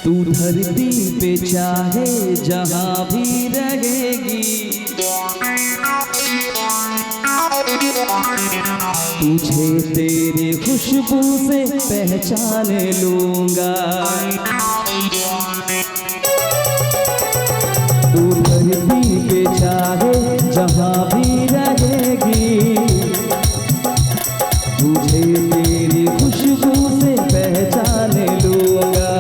तू धरती पे चाहे जहाँ भी रहेगी, तुझे तेरी खुशबू से पहचान लूंगा। तू धरती पे चाहे जहाँ भी रहेगी, तुझे तेरी खुशबू से पहचान लूंगा।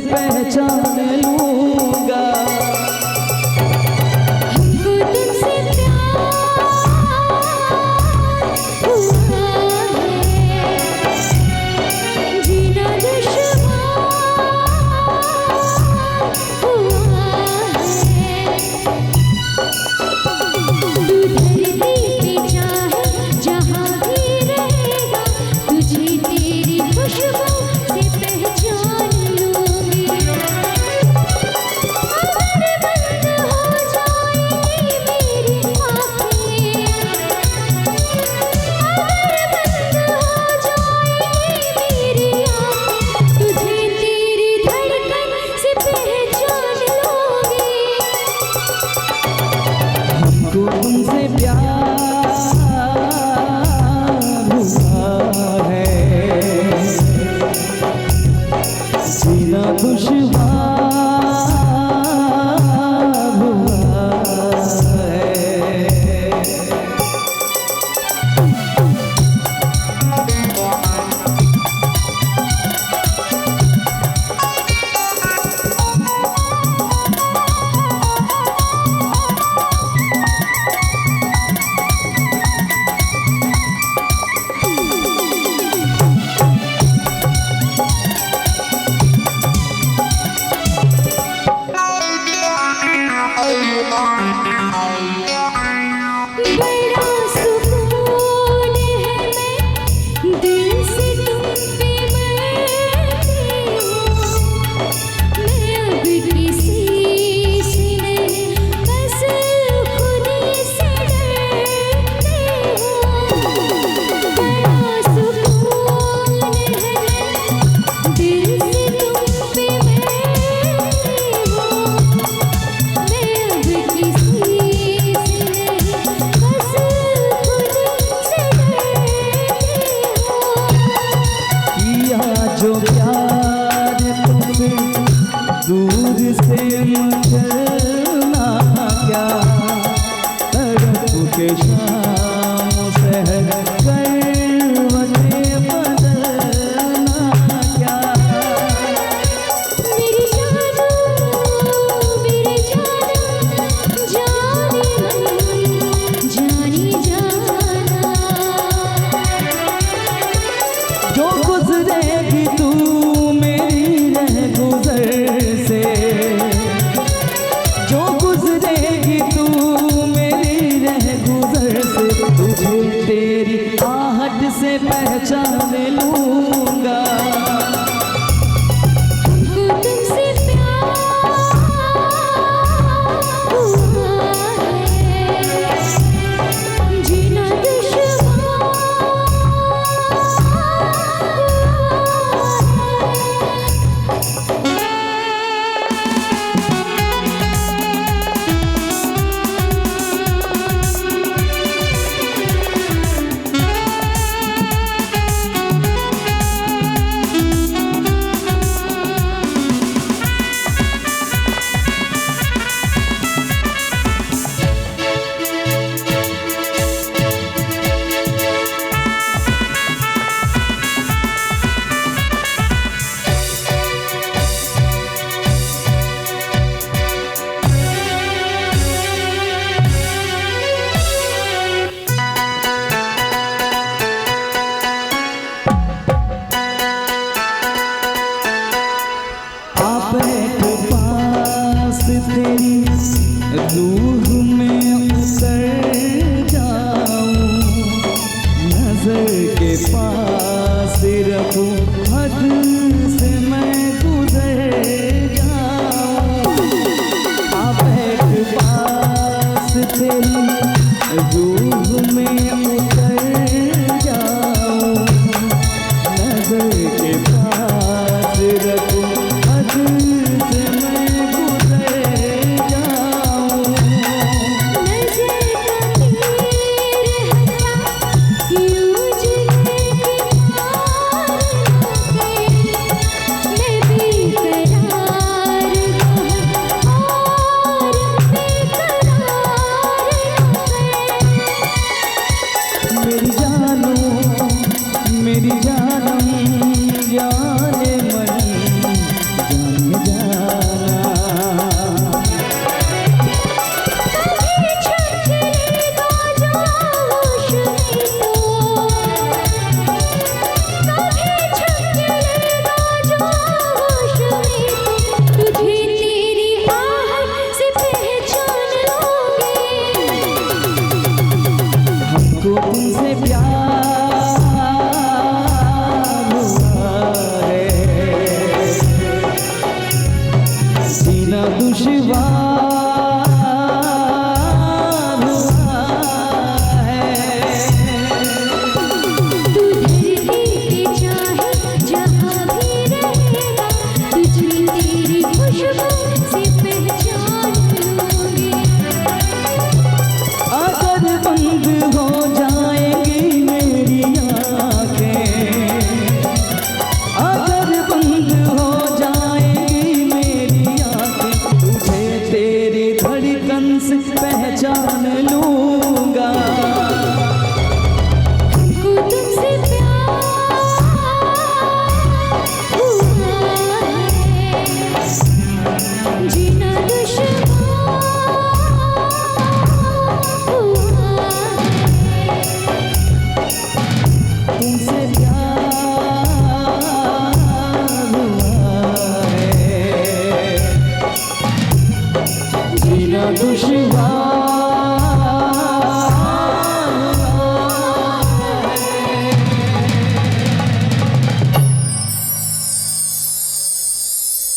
पहचान लूंगा। हमको तुमसे प्यार हुआ है, जीना दुश्वार हुआ है। तू धरती पे चाहे जहाँ भी रहेगा, तुझे तेरी खुशबू से पहचान तुमसे प्यार हुआ है, जीना दुश्वार हुआ है। बड़ा सुकून है, मैं दिल से तुम पे मरती हूँ। मैं अब किसी से नहीं, बस खुद से डरती हूँ। बड़ा सुकून है, मैं दिल से तुम पे मरती हूँ। मैं अब किसी जो प्यार तुम्हें दूर से मचलना क्या, तड़प के शाम सहर करवटें बदलना क्या। मेरी जानू जानी जाना, जो गुजरेगी तू मेरी रहगुजर से, जो गुजरेगी तू मेरी रहगुजर से, तुझे तेरी आहट से पहचान लूंगा। हमको तुमसे प्यार हुआ है, जीना दुश्वार मेरी जान